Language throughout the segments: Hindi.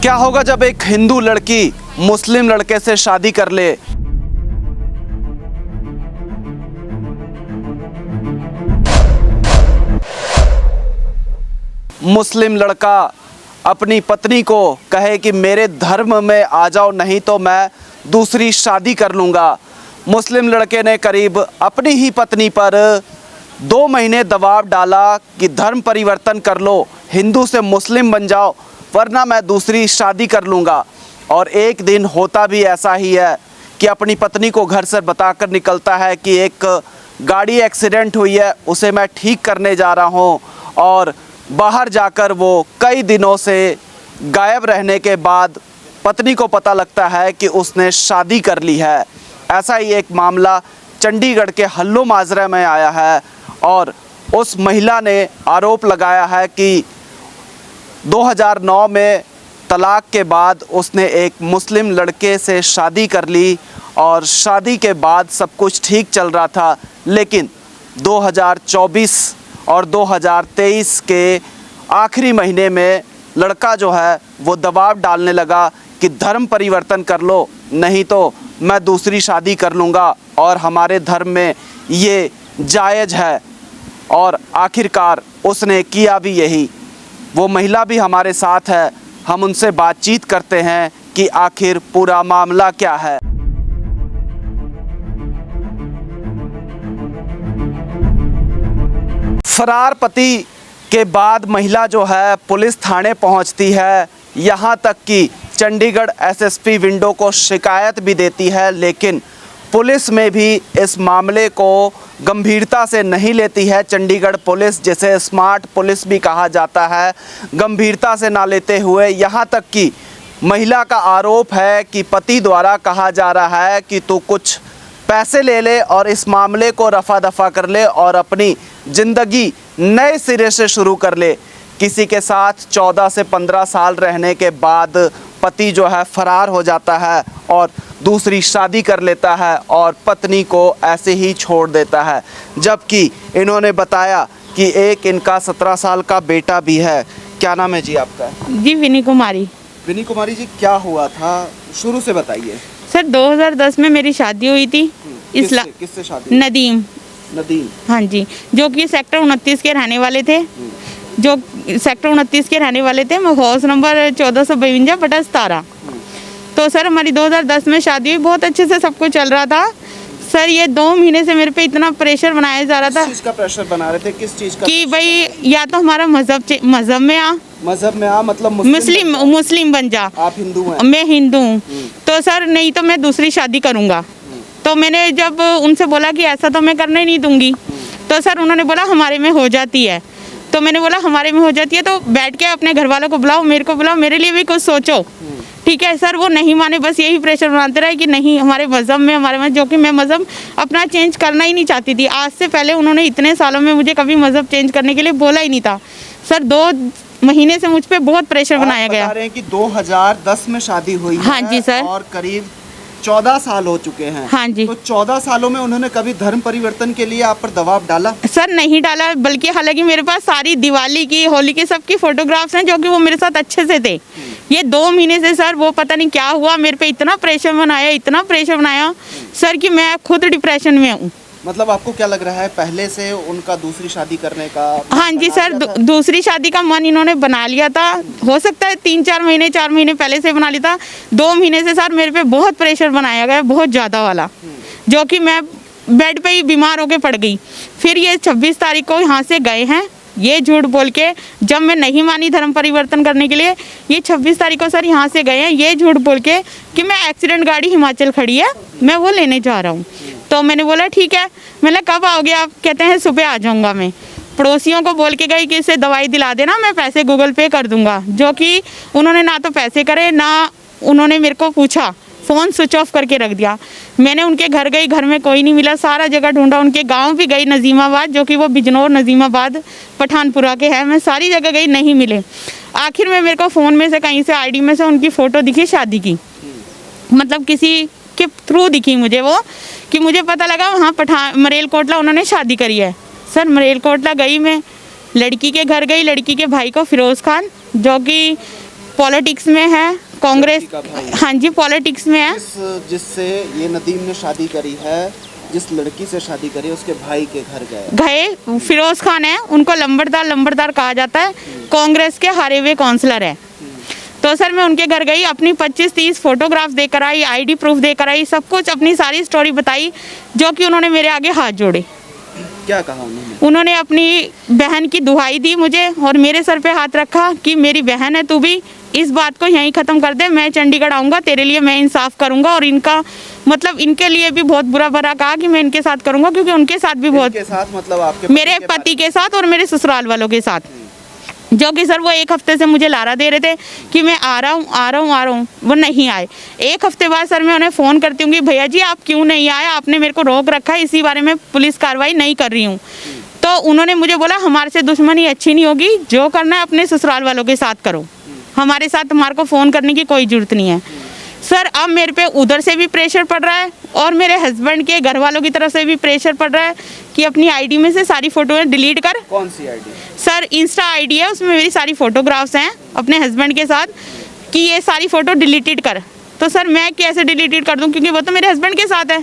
क्या होगा जब एक हिंदू लड़की मुस्लिम लड़के से शादी कर ले? मुस्लिम लड़का अपनी पत्नी को कहे कि मेरे धर्म में आ जाओ, नहीं तो मैं दूसरी शादी कर लूँगा। मुस्लिम लड़के ने करीब अपनी ही पत्नी पर 2 महीने दबाव डाला कि धर्म परिवर्तन कर लो, हिंदू से मुस्लिम बन जाओ, वरना मैं दूसरी शादी कर लूँगा। और एक दिन होता भी ऐसा ही है कि अपनी पत्नी को घर से बताकर निकलता है कि एक गाड़ी एक्सीडेंट हुई है, उसे मैं ठीक करने जा रहा हूँ। और बाहर जाकर वो कई दिनों से गायब रहने के बाद पत्नी को पता लगता है कि उसने शादी कर ली है। ऐसा ही एक मामला चंडीगढ़ के हल्लो माजरा में आया है और उस महिला ने आरोप लगाया है कि 2009 में तलाक के बाद उसने एक मुस्लिम लड़के से शादी कर ली और शादी के बाद सब कुछ ठीक चल रहा था, लेकिन 2024 और 2023 के आखिरी महीने में लड़का जो है वो दबाव डालने लगा कि धर्म परिवर्तन कर लो, नहीं तो मैं दूसरी शादी कर लूँगा और हमारे धर्म में ये जायज़ है। और आखिरकार उसने किया भी यही। वो महिला भी हमारे साथ है, हम उनसे बातचीत करते हैं कि आखिर पूरा मामला क्या है। फरार पति के बाद महिला जो है पुलिस थाने पहुंचती है, यहाँ तक कि चंडीगढ़ एसएसपी विंडो को शिकायत भी देती है, लेकिन पुलिस में भी इस मामले को गंभीरता से नहीं लेती है। चंडीगढ़ पुलिस, जिसे स्मार्ट पुलिस भी कहा जाता है, गंभीरता से ना लेते हुए यहाँ तक कि महिला का आरोप है कि पति द्वारा कहा जा रहा है कि तू कुछ पैसे ले ले और इस मामले को रफा दफा कर ले और अपनी ज़िंदगी नए सिरे से शुरू कर ले। किसी के साथ 14 से 15 साल रहने के बाद पति जो है फरार हो जाता है और दूसरी शादी कर लेता है और पत्नी को ऐसे ही छोड़ देता है। जबकि इन्होंने बताया कि एक इनका 17 साल का बेटा भी है। क्या नाम है जी आपका? जी विनी कुमारी। विनी कुमारी जी, क्या हुआ था शुरू से बताइए। सर 2010 में मेरी शादी हुई थी। किससे शादी? नदीम। हाँ जी, जो कि सेक्टर 29 के रहने वाले थे। जो सेक्टर 29 के रहने वाले थे, हाउस नंबर 1452/17। तो सर हमारी 2010 में शादी हुई, बहुत अच्छे से सब कुछ चल रहा था। सर ये 2 महीने से मेरे पे इतना प्रेशर बनाया जा रहा था। किस चीज़ का प्रेशर बना रहे थे? किस चीज़ का? कि भाई या तो हमारा मजहब में आ, मतलब मुस्लिम बन जा। आप हिंदू हैं? मैं हिंदू हूँ। तो सर नहीं तो मैं दूसरी शादी करूँगा। तो मैंने जब उनसे बोला कि ऐसा तो मैं करने नहीं दूंगी, तो सर उन्होंने बोला हमारे में हो जाती है। तो मैंने बोला हमारे में हो जाती है तो बैठ के अपने घर वालों को बुलाओ, मेरे को बुलाओ, मेरे लिए भी कुछ सोचो। ठीक है सर, वो नहीं माने, बस यही प्रेशर बनाते रहे कि नहीं हमारे मज़हब में, हमारे में, जो कि मैं मज़हब अपना चेंज करना ही नहीं चाहती थी। आज से पहले उन्होंने इतने सालों में मुझे कभी मज़हब चेंज करने के लिए बोला ही नहीं था। सर 2 महीने से मुझ पे बहुत प्रेशर बनाया गया। बता रहे हैं कि 2010 में शादी हुई है। हाँ जी सर। और करीब 14 साल हो चुके हैं। हाँ जी। तो 14 सालों में उन्होंने कभी धर्म परिवर्तन के लिए आप पर दबाव डाला? सर नहीं डाला, बल्कि हालांकि मेरे पास सारी दिवाली की, होली की, सबकी फोटोग्राफ्स हैं, जो कि वो मेरे साथ अच्छे से थे। ये 2 महीने से सर वो पता नहीं क्या हुआ, मेरे पे इतना प्रेशर बनाया सर कि मैं खुद डिप्रेशन में हूँ। मतलब आपको क्या लग रहा है, पहले से उनका दूसरी शादी करने का? हाँ जी सर, दूसरी शादी का मन इन्होंने बना लिया था। हो सकता है 4 महीने पहले से बना लिया था। 2 महीने से सर मेरे पे बहुत प्रेशर बनाया गया, बहुत ज़्यादा वाला, जो कि मैं बेड पे ही बीमार होके पड़ गई। फिर ये 26 तारीख को यहाँ से गए हैं, ये झूठ बोल के, जब मैं नहीं मानी धर्म परिवर्तन करने के लिए, ये 26 तारीख को सर यहाँ से गए हैं, ये झूठ बोल के कि मैं एक्सीडेंट गाड़ी हिमाचल खड़ी है, मैं वो लेने जा रहा हूँ। तो मैंने बोला ठीक है। मैंने कब आओगे आप? कहते हैं सुबह आ जाऊँगा मैं। पड़ोसियों को बोल के गई कि इसे दवाई दिला देना, मैं पैसे गूगल पे कर दूँगा, जो कि उन्होंने ना तो पैसे करे, ना उन्होंने मेरे को पूछा, फ़ोन स्विच ऑफ करके रख दिया। मैंने उनके घर गई, घर में कोई नहीं मिला, सारा जगह ढूंढा। उनके गांव भी गई, नजीमाबाद, जो कि वो बिजनौर नजीमाबाद पठानपुरा के हैं, मैं सारी जगह गई, नहीं मिले। आखिर में मेरे को फ़ोन में से कहीं से आईडी में से उनकी फ़ोटो दिखी शादी की, मतलब किसी के थ्रू दिखी मुझे वो, कि मुझे पता लगा वहाँ मरेलकोटला उन्होंने शादी करी है। सर मरेलकोटला गई मैं, लड़की के घर गई, लड़की के भाई को फिरोज़ खान, जो कि पॉलिटिक्स में है, कांग्रेस। लड़की का भाई। हाँ जी, पॉलिटिक्स में है। जिससे ये नदीम ने शादी करी है, जिस लड़की से शादी करी है, उसके भाई के घर गए फिरोज खान है, उनको लंबरदार कहा जाता है, कांग्रेस के हारे हुए काउंसलर है। तो सर मैं उनके घर गई, अपनी 25-30 फोटोग्राफ देकर आई, आईडी प्रूफ देकर आई, सब कुछ अपनी सारी स्टोरी बताई, जो कि उन्होंने मेरे आगे हाथ जोड़े। क्या कहा उन्होंने? उन्होंने अपनी बहन की दुहाई दी मुझे और मेरे सर पे हाथ रखा कि मेरी बहन है तू भी, इस बात को यहीं ख़त्म कर दे, मैं चंडीगढ़ आऊँगा, तेरे लिए मैं इंसाफ करूँगा। और इनका मतलब इनके लिए भी बहुत बुरा भरा कहा कि मैं इनके साथ करूँगा, क्योंकि उनके साथ भी बहुत, इनके साथ मतलब आपके मेरे पति के साथ और मेरे ससुराल वालों के साथ, जो कि सर वो 1 हफ्ते से मुझे लारा दे रहे थे कि मैं आ रहा हूँ, वो नहीं आए। 1 हफ्ते बाद सर मैं उन्हें फ़ोन करती हूँ कि भैया जी आप क्यों नहीं आए, आपने मेरे को रोक रखा है, इसी बारे में पुलिस कार्रवाई नहीं कर रही हूँ। तो उन्होंने मुझे बोला हमारे से दुश्मनी अच्छी नहीं होगी, जो करना है अपने ससुराल वालों के साथ करो, हमारे साथ तुम्हारे को फ़ोन करने की कोई ज़रूरत नहीं है। सर अब मेरे पे उधर से भी प्रेशर पड़ रहा है और मेरे हस्बैंड के घर वालों की तरफ से भी प्रेशर पड़ रहा है कि अपनी आईडी में से सारी फ़ोटोएं डिलीट कर। कौन सी आईडी? सर इंस्टा आईडी है, उसमें मेरी सारी फ़ोटोग्राफ्स हैं अपने हस्बैंड के साथ, कि ये सारी फ़ोटो डिलीटेड कर। तो सर मैं कैसे डिलीटेड कर दूं, क्योंकि वो तो मेरे हस्बैंड के साथ है।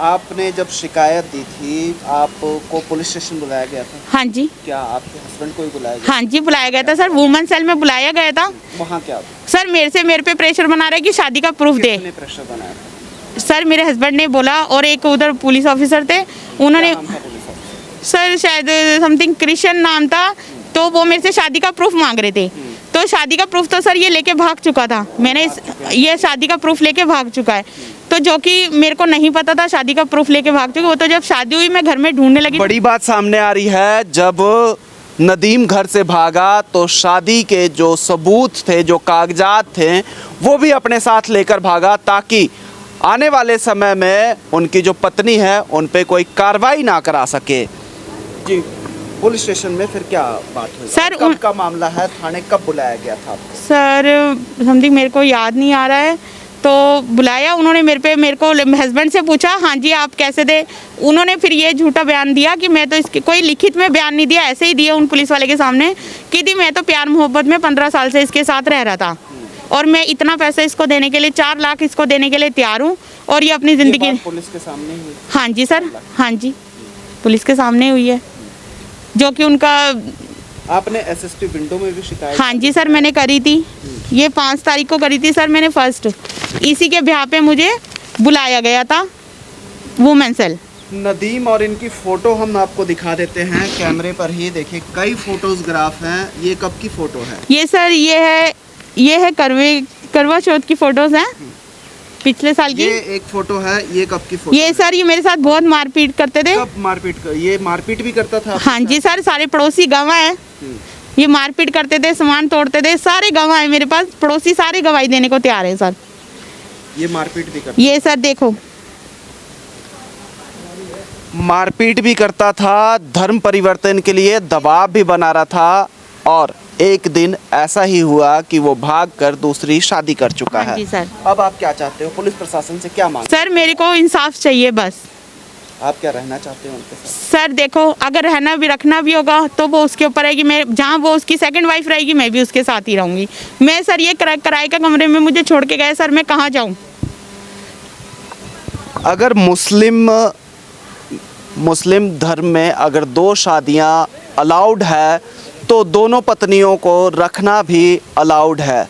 आपने जब शिकायत दी थी, आपको पुलिस स्टेशन बुलाया गया था? हाँ जी। क्या आपके हस्बैंड को ही बुलाया गया? हाँ जी बुलाया गया था सर, वुमेन सेल में बुलाया गया था। वहाँ क्या सर मेरे पे प्रेशर बना रहा है कि शादी का प्रूफ दे। किसने प्रेशर बनाया था? सर मेरे हस्बैंड ने बोला, और एक उधर पुलिस ऑफिसर थे, उन्होंने, क्या नाम था पुलिस ऑफिसर? सर शायद समथिंग कृष्ण नाम था। तो वो मेरे से शादी का प्रूफ मांग रहे थे। तो शादी का प्रूफ तो सर ये लेके भाग चुका था, ये शादी का प्रूफ लेके भाग चुका है। तो जो कि मेरे को नहीं पता था शादी का प्रूफ लेके भाग चुका। वो तो जब शादी हुई मैं घर में ढूंढने लगी। बड़ी बात सामने आ रही है, जब नदीम घर से भागा तो शादी के जो सबूत थे, जो कागजात थे, वो भी अपने साथ लेकर भागा, ताकि आने वाले समय में उनकी जो पत्नी है उन पे कोई कार्रवाई ना करा सके। जी, पुलिस स्टेशन में फिर क्या बात हुई? सर कब का मामला है? थाने कब बुलाया गया था आपको? सर समथिंग मेरे को याद नहीं आ रहा है। तो बुलाया उन्होंने मेरे को हस्बैंड से पूछा, हाँ जी आप कैसे थे। उन्होंने फिर ये झूठा बयान दिया कि मैं तो इसके कोई लिखित में बयान नहीं दिया, ऐसे ही दिया उन पुलिस वाले के सामने कि दी मैं तो प्यार मोहब्बत में 15 साल से इसके साथ रह रहा था और मैं इतना पैसा इसको देने के लिए 4 लाख इसको देने के लिए तैयार हूँ और ये अपनी ज़िंदगी। पुलिस के सामने हुई? हाँ जी सर, हाँ जी पुलिस के सामने हुई है, जो कि उनका। आपने एसएसपी विंडो में भी शिकायत? हाँ जी सर मैंने करी थी, ये 5 तारीख को करी थी सर मैंने फर्स्ट। इसी के ब्याह पे मुझे बुलाया गया था वुमेन सेल। नदीम और इनकी फ़ोटो हम आपको दिखा देते हैं कैमरे पर ही। देखिए कई फोटोग्राफ हैं। ये कब की फ़ोटो है? ये सर ये है करवा चौथ की फ़ोटोज़ हैं पिछले साल की। ये एक फ़ोटो है, ये कब की फ़ोटो? ये सर ये मेरे साथ बहुत मारपीट करते थे। कब ये मारपीट भी करता था? हाँ जी सर, सारे पड़ोसी गवाह हैं। ये मारपीट करते थे, सामान तोड़ते थे, सारे गवाह हैं मेरे पास, पड़ोसी सारे गवाही देने को तैयार हैं सर। ये मारपीट भी करता? ये सर देखो मारपीट भी करता था, धर्म परिवर्तन के लिए दबाव भी बना रहा था, और एक दिन ऐसा ही हुआ कि वो भागकर दूसरी शादी कर चुका हाँ है। जी सर। अब आप क्या चाहते हो? पुलिस प्रशासन से क्या मांग? सर मेरे को इंसाफ चाहिए बस। आप क्या रहना चाहते हो उनके साथ? सर देखो अगर रहना भी रखना भी होगा तो वो उसके ऊपर है कि मैं जहाँ वो उसकी सेकंड वाइफ रहेगी मैं भी उसके साथ ही रहूँगी। मैं सर ये किराए का कमरे में मुझे छोड़ के गए सर, मैं कहाँ जाऊँ? अगर मुस्लिम धर्म में अगर 2 शादियां अलाउड है तो दोनों पत्नियों को रखना भी अलाउड है।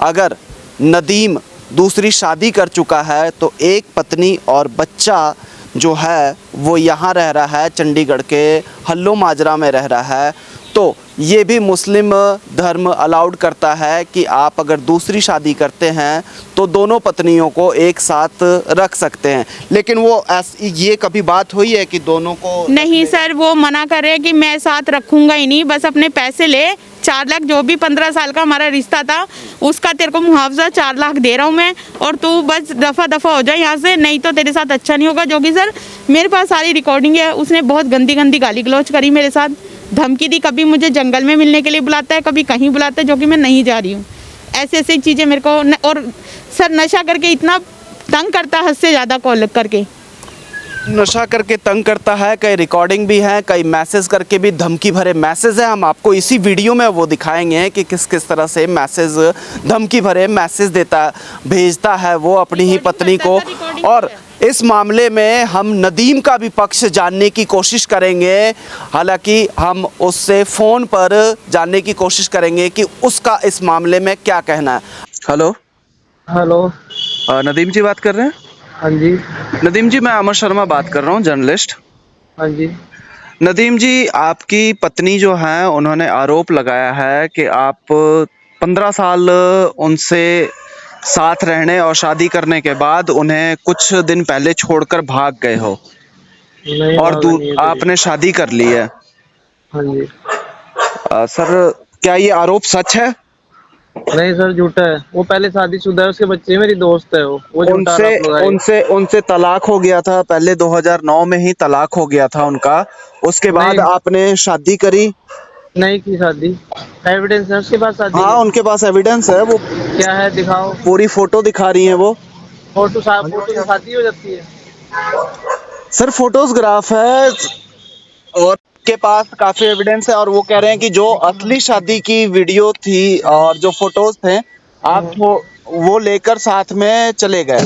अगर नदीम दूसरी शादी कर चुका है तो एक पत्नी और बच्चा जो है वो यहाँ रह रहा है, चंडीगढ़ के हल्लो माजरा में रह रहा है। तो ये भी मुस्लिम धर्म अलाउड करता है कि आप अगर दूसरी शादी करते हैं तो दोनों पत्नियों को एक साथ रख सकते हैं। लेकिन वो ये कभी बात हुई है कि दोनों को? नहीं सर, वो मना कर रहे हैं कि मैं साथ रखूँगा ही नहीं, बस अपने पैसे ले 4 लाख, जो भी 15 साल का हमारा रिश्ता था उसका तेरे को मुआवजा 4 लाख दे रहा हूँ मैं, और तू बस दफ़ा हो जाए यहाँ से, नहीं तो तेरे साथ अच्छा नहीं होगा। जो कि सर मेरे पास सारी रिकॉर्डिंग है। उसने बहुत गंदी गाली गलौज करी मेरे साथ, धमकी दी, कभी मुझे जंगल में मिलने के लिए बुलाता है, कभी कहीं बुलाता है, जो कि मैं नहीं जा रही हूँ। ऐसी चीज़ें मेरे को और सर नशा करके इतना तंग करता है, हद से ज़्यादा कॉल करके। नशा करके तंग करता है, कई रिकॉर्डिंग भी है, कई मैसेज करके भी धमकी भरे मैसेज है। हम आपको इसी वीडियो में वो दिखाएंगे कि किस किस तरह से मैसेज, धमकी भरे मैसेज देता, भेजता है वो अपनी ही पत्नी को। और इस मामले में हम नदीम का भी पक्ष जानने की कोशिश करेंगे। हालांकि हम उससे फ़ोन पर जानने की कोशिश करेंगे कि उसका इस मामले में क्या कहना है। Hello hello. नदीम जी बात कर रहे हैं? हाँ जी। नदीम जी, मैं अमर शर्मा बात कर रहा हूँ, जर्नलिस्ट। हाँ जी। नदीम जी, आपकी पत्नी जो हैं उन्होंने आरोप लगाया है कि आप 15 साल उनसे साथ रहने और शादी करने के बाद उन्हें कुछ दिन पहले छोड़कर भाग गए हो नहीं और भागा नहीं है कभी। आपने शादी कर ली है। हाँ जी। सर, क्या ये आरोप सच है? नहीं सर, झूठा है। वो पहले शादीशुदा है, उसके बच्चे, मेरी दोस्त है वो झूठा उनसे आरोप लगाई। उनसे उनसे तलाक हो गया था पहले, 2009 में ही तलाक हो गया था उनका। उसके बाद नहीं, आपने शादी करी। नहीं की शादी। एविडेंस है उसके पास शादी हाँ, के। उनके पास एविडेंस है, वो क्या है, दिखाओ। पूरी फोटो दिखा रही हैं वो। फोटो फोटो से शादी हो जाती है? सर, फोटोग्राफ है और के पास काफी एविडेंस है, और वो कह रहे हैं कि जो असली शादी की वीडियो थी और जो फोटोज थे, आप वो लेकर साथ में चले गए।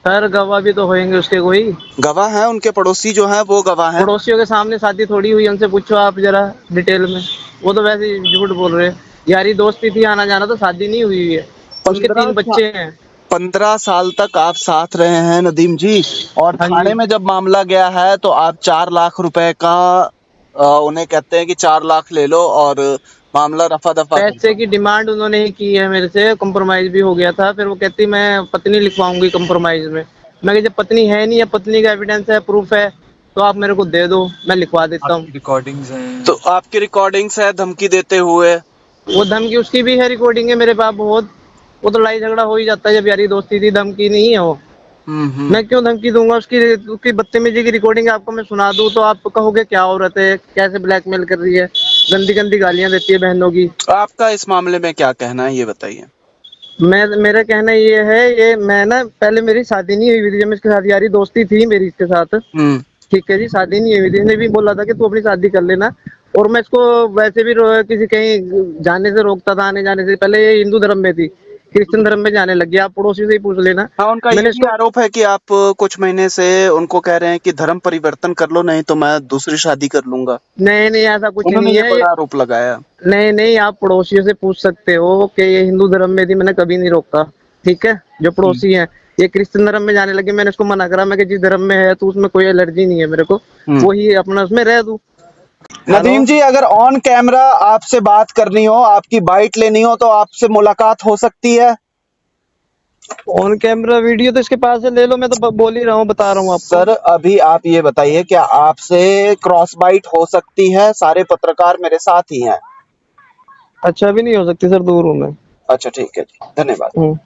सर गवाह भी तो होंगे उसके कोई। गवाह हैं, उनके पड़ोसी जो हैं वो गवाह हैं। पड़ोसियों के सामने शादी थोड़ी हुई, उनसे पूछो आप जरा डिटेल में। वो तो वैसे ही झूठ बोल रहे हैं। यारी दोस्ती थी, आना जाना, तो शादी नहीं हुई है। उसके 3 बच्चे हैं। 15 साल तक आप साथ रहे हैं नदीम जी, और हाँ थाने जी। में जब मामला गया है तो आप 4 लाख रुपए का उन्हें कहते हैं कि 4 लाख ले लो और मामला रफा दफा कर पैसे दो। की डिमांड उन्होंने ही की है मेरे से, कंप्रोमाइज भी हो गया था। फिर वो कहती मैं पत्नी लिखवाऊंगी कंप्रोमाइज में। मैं कहा, जब पत्नी है नहीं, या पत्नी का एविडेंस है, प्रूफ है, तो आप मेरे को दे दो, मैं लिखवा देता हूँ। रिकॉर्डिंग्स हैं। तो आपकी रिकॉर्डिंग्स है धमकी देते हुए? वो धमकी उसकी भी है, रिकॉर्डिंग है मेरे पास बहुत। वो तो लड़ाई झगड़ा हो ही जाता है जब यारी दोस्ती थी, धमकी नहीं है वो। मैं क्यों धमकी दूंगा? उसकी बदतमीजी की रिकॉर्डिंग आपको मैं सुना दूं तो आप कहोगे क्या औरत है, कैसे ब्लैकमेल कर रही है, गंदी गंदी गालियां देती है बहनों की। आपका इस मामले में क्या कहना है, ये बताइए। मेरा कहना ये है, ये मैं ना, पहले मेरी शादी नहीं हुई थी, जब इसके साथ यारी दोस्ती थी मेरी इसके साथ। ठीक है जी, शादी नहीं हुई थी। इसने भी बोला था कि तू अपनी शादी कर लेना। और मैं इसको वैसे भी किसी कहीं जाने से रोकता था, आने जाने से। पहले ये हिंदू धर्म में थी, क्रिश्चियन धर्म में जाने लग गया। आप पड़ोसी से ही पूछ लेना। हाँ, उनका ये मैंने भी इसको, आरोप है कि आप कुछ महीने से उनको कह रहे हैं कि धर्म परिवर्तन कर लो, नहीं तो मैं दूसरी शादी कर लूंगा। नहीं नहीं, ऐसा कुछ उन्होंने नहीं ये है ये। बड़ा आरोप लगाया। नहीं नहीं, आप पड़ोसियों से पूछ सकते हो कि ये हिंदू धर्म में थी, मैंने कभी नहीं रोका। ठीक है, जो पड़ोसी हैं, ये क्रिश्चियन धर्म में जाने लगे। मैंने इसको मना करा, मैं कि जिस धर्म में है तो उसमें कोई एलर्जी नहीं है मेरे को, वही अपना उसमें रह दूं। नदीम जी, अगर ऑन कैमरा आपसे बात करनी हो, आपकी बाइट लेनी हो, तो आपसे मुलाकात हो सकती है? ऑन कैमरा वीडियो तो इसके पास है, ले लो। मैं तो बोल ही रहा हूँ, बता रहा हूँ आपको। सर, अभी आप ये बताइए, क्या आपसे क्रॉस बाइट हो सकती है? सारे पत्रकार मेरे साथ ही हैं। अच्छा, अभी नहीं हो सकती सर, दूर हूँ मैं। अच्छा, ठीक है जी, धन्यवाद।